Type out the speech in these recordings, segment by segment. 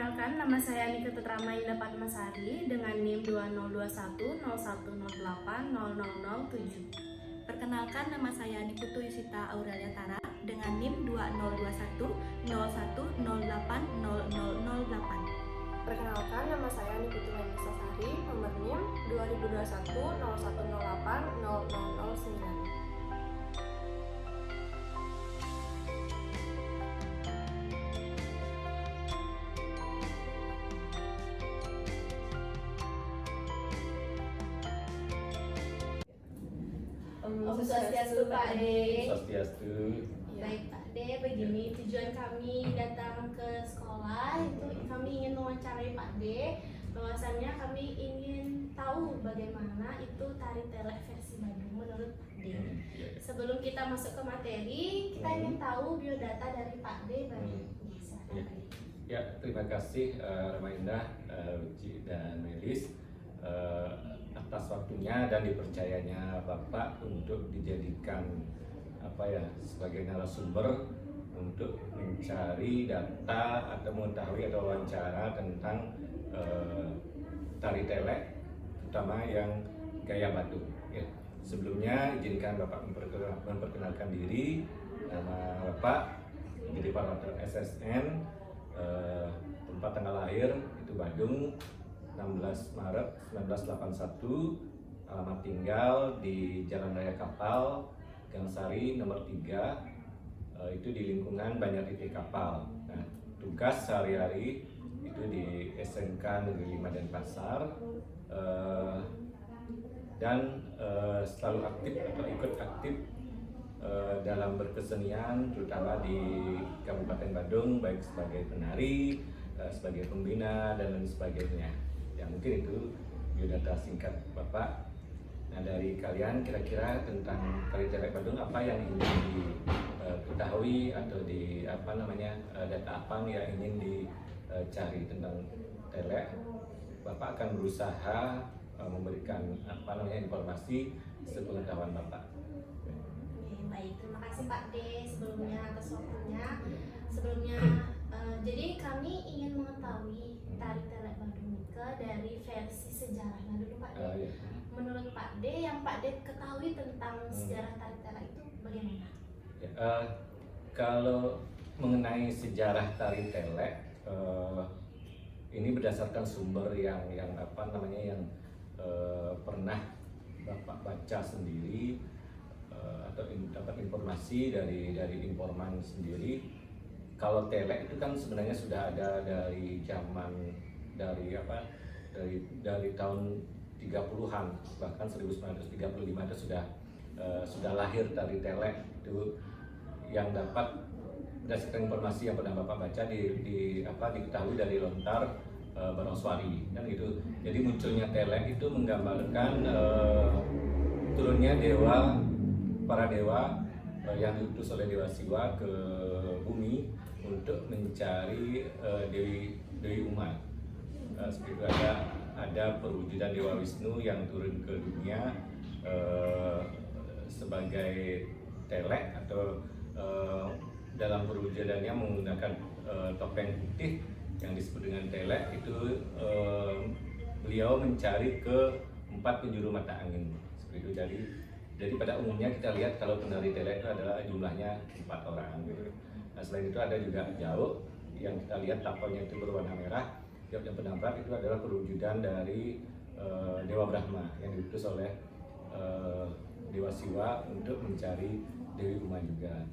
Perkenalkan, nama saya Nika Tetrama Indah Padmasari dengan NIM 202101080007. Perkenalkan, nama saya Niputu Yusita Aurelia Tara dengan NIM 202101080008. Perkenalkan, nama saya Niputu Melisa Sari, nomor NIM 202101080009. Om Swastiastu Pak De. Swastiastu. Baik Pak De, begini tujuan kami datang ke sekolah itu kami ingin mewawancarai Pak De. Bahwasannya kami ingin tahu bagaimana itu tari telek versi Bandung menurut Pak De. Sebelum kita masuk ke materi, kita ingin tahu biodata dari Pak De. Silakan Pak De. Ya, terima kasih Rama Indah, Uci dan Melis atas waktunya dan dipercayanya Bapak untuk dijadikan sebagai narasumber untuk mencari data atau mengetahui atau wawancara tentang tari telek, terutama yang gaya Badung. Ya. Sebelumnya izinkan Bapak memperkenalkan diri. Nama Bapak jadi Pak SSN, tempat tanggal lahir itu Badung, 16 Maret 1981, alamat tinggal di Jalan Raya Kapal, Gangsari nomor 3, itu di lingkungan Banjar Titik Kapal. Nah, tugas sehari-hari itu di SMK Negeri 5 Denpasar, dan selalu aktif atau ikut aktif dalam berkesenian, terutama di Kabupaten Badung, baik sebagai penari, sebagai pembina, dan lain sebagainya. Ya, mungkin itu biodata singkat Bapak. Nah, dari kalian kira-kira tentang tari telek Badung apa yang ingin diketahui atau data apa yang ingin dicari tentang telek? Bapak akan berusaha memberikan informasi sepengetahuan Bapak. Baik, terima kasih Pak De sebelumnya atas waktunya. Sebelumnya, jadi kami ingin mengetahui tari telek Badung Nika dari versi sejarahnya dulu Pak De. Ya. Menurut Pak De, yang Pak De ketahui tentang sejarah tari telek itu bagaimana? Ya, kalau mengenai sejarah tari telek, ini berdasarkan sumber yang pernah Bapak baca sendiri, atau dapat informasi dari informan sendiri. Kalau telek itu kan sebenarnya sudah ada dari dari tahun 30-an, bahkan 1935 itu sudah lahir tari telek itu, yang dapat berdasarkan informasi yang pernah Bapak baca diketahui dari lontar Barongswari kan gitu. Jadi munculnya telek itu menggambarkan turunnya para dewa yang diutus oleh Dewa Siwa ke bumi untuk mencari Dewi Uma. Seperti itu ada perwujudan Dewa Wisnu yang turun ke dunia sebagai telek, atau dalam perwujudannya menggunakan topeng putih yang disebut dengan telek. Itu beliau mencari ke 4 penjuru mata angin. Seperti itu. Jadi pada umumnya kita lihat kalau penari telek itu adalah jumlahnya 4 orang gitu. Nah, selain itu ada juga Jauk yang kita lihat tampangnya itu berwarna merah. Jauk yang penambrak itu adalah perwujudan dari Dewa Brahma yang diutus oleh Dewa Siwa untuk mencari Dewi Uma juga.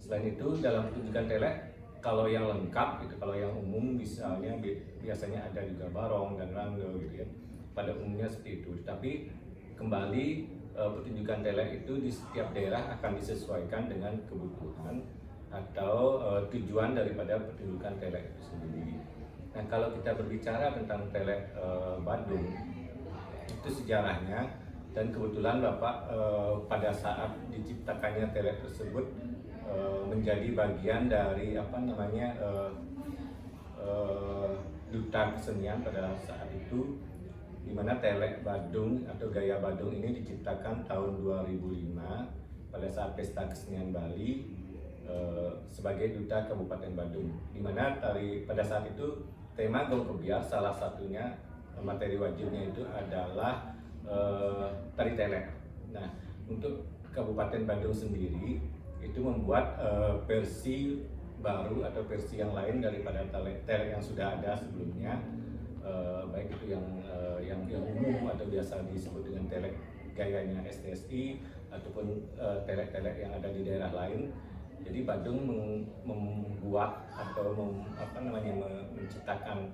Selain itu dalam pertunjukan telek, kalau yang lengkap gitu, kalau yang umum misalnya biasanya ada juga barong dan rangga gitu ya. Pada umumnya seperti itu. Tapi kembali pertunjukan telek itu di setiap daerah akan disesuaikan dengan kebutuhan atau tujuan daripada pertunjukan telek itu sendiri. Nah, kalau kita berbicara tentang telek Badung, itu sejarahnya, dan kebetulan Bapak pada saat diciptakannya telek tersebut menjadi bagian dari duta kesenian pada saat itu, di mana telek Badung atau gaya Badung ini diciptakan tahun 2005 pada saat Pesta Kesenian Bali sebagai duta Kabupaten Badung, di mana pada saat itu tema Gong Kebiar salah satunya materi wajibnya itu adalah tari telek. Nah, untuk Kabupaten Bandung sendiri itu membuat versi baru atau versi yang lain daripada telek yang sudah ada sebelumnya, baik itu yang umum atau biasa disebut dengan telek gayanya STSI ataupun telek-telek yang ada di daerah lain. Jadi Bandung membuat atau menciptakan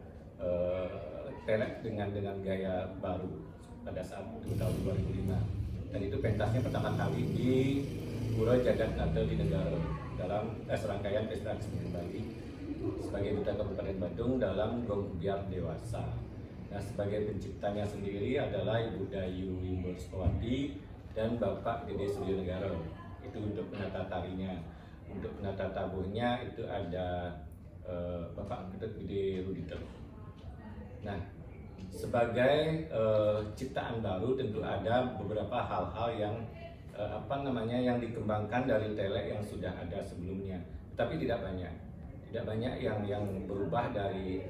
telek dengan gaya baru pada saat itu tahun 2005, dan itu pentasnya pertama kali di Pura Jagat Natal di Negara dalam serangkaian pesta kesenian Bali sebagai duta Kabupaten Bandung dalam Gong Kebiar Dewasa. Nah, sebagai penciptanya sendiri adalah Ibu Dayu Wimborskowati dan Bapak Dede Suryonegara. Itu untuk penata tarinya. Untuk penata tabuhnya itu ada Bapak Ketut Gede Ruditer. Nah, sebagai ciptaan baru tentu ada beberapa hal-hal yang yang dikembangkan dari telek yang sudah ada sebelumnya, tapi tidak banyak yang berubah dari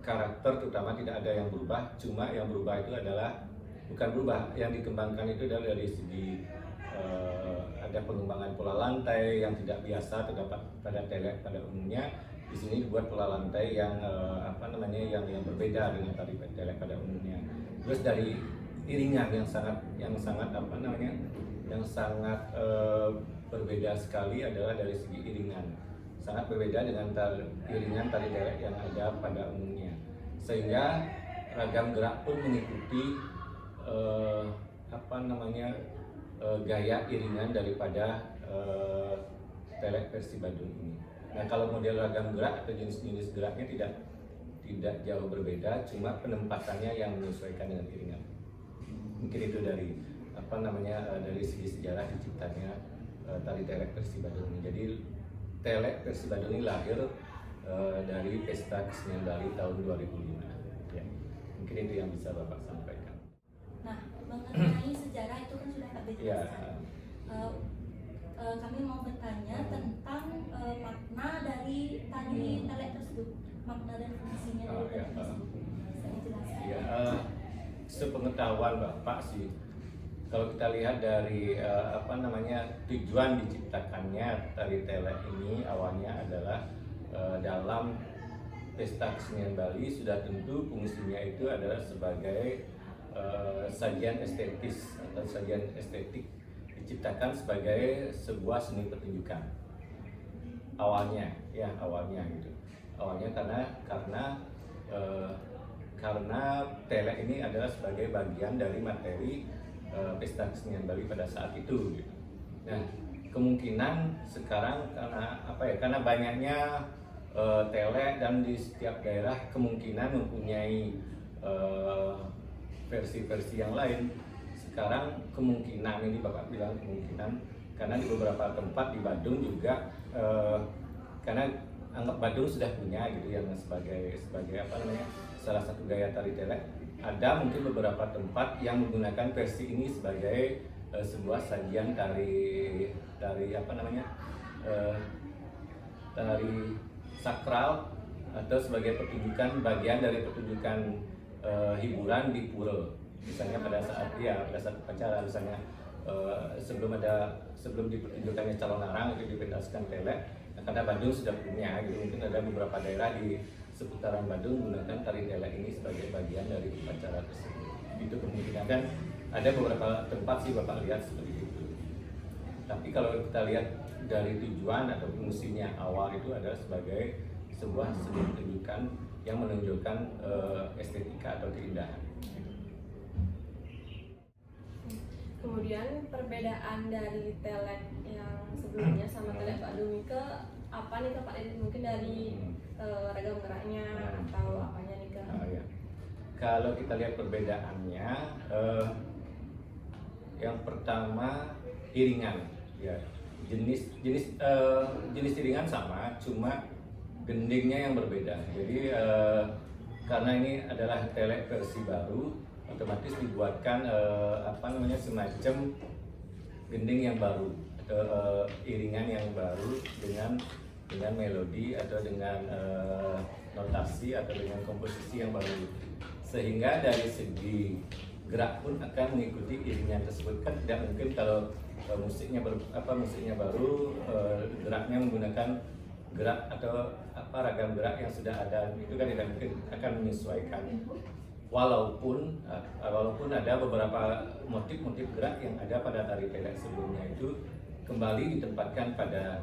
karakter, terutama tidak ada yang berubah. Cuma yang berubah itu adalah bukan berubah, yang dikembangkan itu adalah dari segi ada pengembangan pola lantai yang tidak biasa terdapat pada telek pada umumnya. Di sini dibuat pola lantai yang yang berbeda dengan tari telek pada umumnya. Terus dari iringan yang sangat berbeda sekali adalah dari segi iringan. Sangat berbeda dengan iringan tari telek yang ada pada umumnya. Sehingga ragam gerak pun mengikuti gaya iringan daripada telek versi Bandung ini. Nah, kalau model ragam gerak atau jenis-jenis geraknya tidak jauh berbeda, cuma penempatannya yang menyesuaikan dengan iringan. Mungkin itu dari dari segi sejarah diciptanya tari telek versi Bandung ini. Jadi telek versi Bandung ini lahir dari pesta kesenian Bali tahun 2005. Ya, mungkin itu yang bisa Bapak sampaikan. Nah, mengenai sejarah itu kan sudah Kak Ya. jelaskan. Kami mau bertanya tentang makna dari tari telek tersebut, makna dan fungsinya dari telek tersebut. Bisa dijelaskan? Ya, sepengetahuan Bapak sih, kalau kita lihat dari tujuan diciptakannya tari telek ini awalnya adalah dalam pesta kesenian Bali sudah tentu fungsinya itu adalah sebagai sajian estetis atau sajian estetik, diciptakan sebagai sebuah seni pertunjukan awalnya gitu. Awalnya karena telek ini adalah sebagai bagian dari materi pesta kesenian Bali pada saat itu gitu. Nah, kemungkinan sekarang karena banyaknya telek dan di setiap daerah kemungkinan mempunyai versi-versi yang lain. Sekarang kemungkinan ini Bapak bilang kemungkinan karena di beberapa tempat di Bandung juga karena anggap Bandung sudah punya gitu yang sebagai salah satu gaya tari telek. Ada mungkin beberapa tempat yang menggunakan versi ini sebagai sebuah sajian tari sakral atau sebagai pertunjukan bagian dari pertunjukan hiburan di pura. Misalnya pada saat upacara, misalnya sebelum dipertunjukkannya calon arang itu dipentaskan telek. Nah, karena Bandung sudah punya gitu, mungkin ada beberapa daerah di seputaran Bandung menggunakan tari telek ini sebagai bagian dari upacara tersebut. Itu kemungkinan, dan ada beberapa tempat sih Bapak lihat seperti itu. Tapi kalau kita lihat dari tujuan atau fungsinya awal itu adalah sebagai sebuah seni pertunjukan yang menunjukkan estetika atau keindahan. Kemudian perbedaan dari telek yang sebelumnya sama telek Bandung ke apa nih Kak Pak Dede? Mungkin dari ragam geraknya atau apanya nih Kak? Ya. Kalau kita lihat perbedaannya, yang pertama iringan, ya jenis iringan sama, cuma gendingnya yang berbeda. Jadi karena ini adalah telek versi baru, otomatis dibuatkan semacam gending yang baru, iringan yang baru dengan dengan melodi atau dengan notasi atau dengan komposisi yang baru, sehingga dari segi gerak pun akan mengikuti iringan tersebut. Kan tidak mungkin kalau musiknya baru geraknya menggunakan gerak atau ragam gerak yang sudah ada, itu kan tidak mungkin, akan menyesuaikan. Walaupun ada beberapa motif-motif gerak yang ada pada tari telek sebelumnya itu kembali ditempatkan pada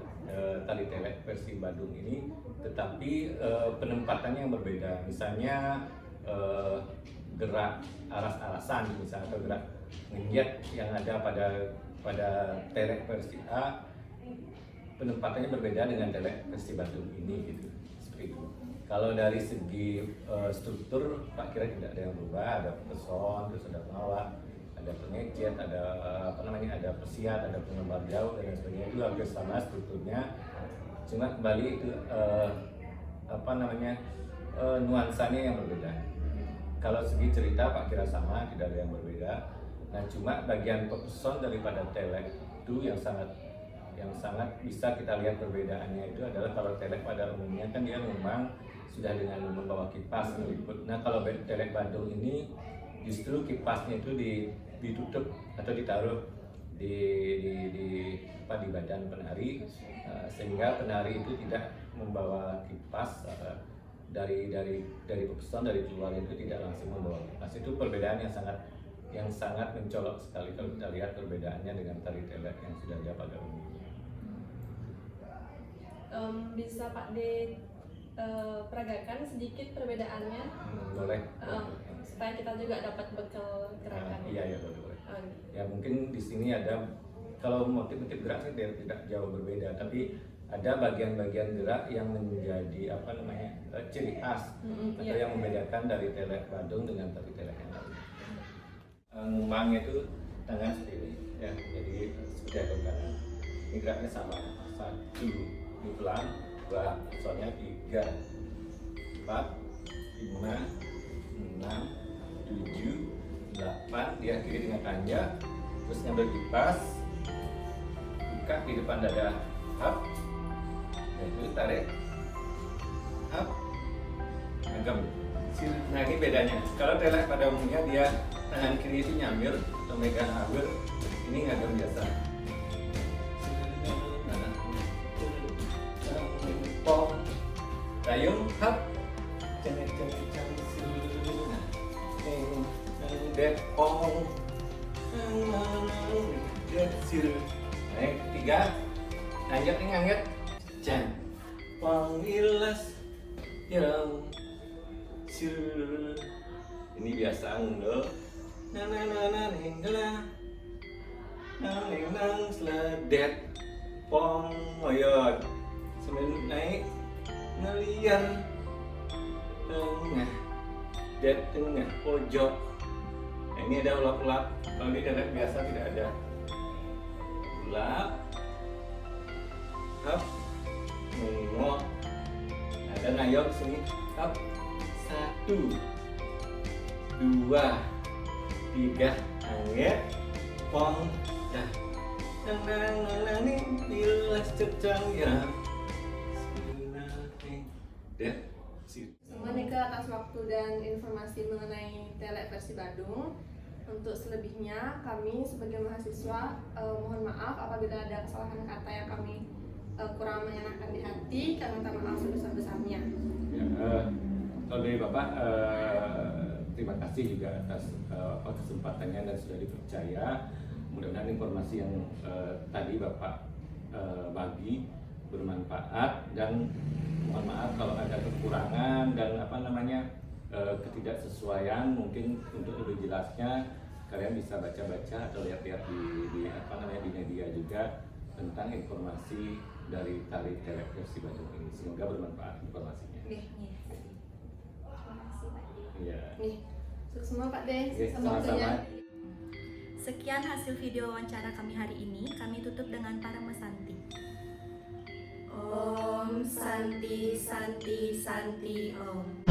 tari telek versi Badung ini, tetapi penempatannya yang berbeda. Misalnya gerak aras-arasan misalnya, atau gerak ngejet yang ada pada telek versi A, penempatannya berbeda dengan telek versi Badung ini gitu, seperti itu. Kalau dari segi struktur, Pak kira tidak ada yang berubah, ada peson, terus ada pengawal, ada pengejet, ada ada pesiat, ada pengembar jauh dan sebagainya, itu hampir sama strukturnya. Cuma kembali itu nuansanya yang berbeda. Kalau segi cerita Pak kira sama, tidak ada yang berbeda. Nah, cuma bagian peson daripada telek itu yang sangat bisa kita lihat perbedaannya itu adalah kalau telek pada umumnya kan dia memang sudah dengan membawa kipas meliput. Nah, kalau telek Badung ini justru kipasnya itu ditutup atau ditaruh di badan penari, sehingga penari itu tidak membawa kipas dari pepeson dari keluar itu tidak langsung membawa kipas. Itu perbedaan yang sangat mencolok sekali kalau kita lihat perbedaannya dengan tari telek yang sudah ada pada umumnya. Bisa Pak D peragakan sedikit perbedaannya? Boleh. Supaya kita juga dapat bekal gerakan. Iya boleh. Ya mungkin di sini ada, kalau motif-motif gerak sih tidak jauh berbeda, tapi ada bagian-bagian gerak yang menjadi ciri khas atau yang membedakan dari telek Badung dengan tari telek yang lain. Ngembangnya itu tangan seperti ini, ya, jadi seperti ada kanan. Ini geraknya sama, 1, ini pelan, 2, soalnya 3, 4, 5, 6, 7, 8, diakhiri dengan tanjak, terus ngambil kipas, buka di depan dada, hap, itu tarik, hap, ngagem. Nah, ini bedanya. Kalau telek pada umumnya dia tangan kiri itu nyambil atau megang awir, ini ngagem biasa. Pong, dayung, hap, Depong, naik 3, nanjak nih ngangkat, jam, pangilas, yang sir, ini biasa ngundel, nang sledet, pong, oyot, semen naik, ngelian, tengah, tengah pojok. Nah, ini ada ulap-ulap. Kalau di telek biasa tidak ada ulap, hap, mengok, ada nayok sini, hap, 1, 2, 3, angget, pong, dah, nang nih bilas cecang ya, deh. Semua Nika atas waktu dan informasi mengenai telek versi Badung. Untuk selebihnya kami sebagai mahasiswa mohon maaf apabila ada kesalahan kata yang kami kurang menyenangkan di hati. Kami minta maaf sebesar-besarnya. Ya, kalau dari Bapak terima kasih juga atas kesempatannya dan sudah dipercaya. Mudah-mudahan informasi yang tadi Bapak bagi bermanfaat, dan mohon maaf kalau ada kekurangan dan ketidaksesuaian. Mungkin untuk lebih jelasnya kalian bisa baca-baca atau lihat-lihat di media juga tentang informasi dari tari telek versi Badung ini. Semoga bermanfaat informasinya. Terima kasih Pak D. Iya. Sukses semua Pak D. Sama-sama. Sekian hasil video wawancara kami hari ini. Kami tutup dengan Parama Santi. Om Santi Santi Santi Om.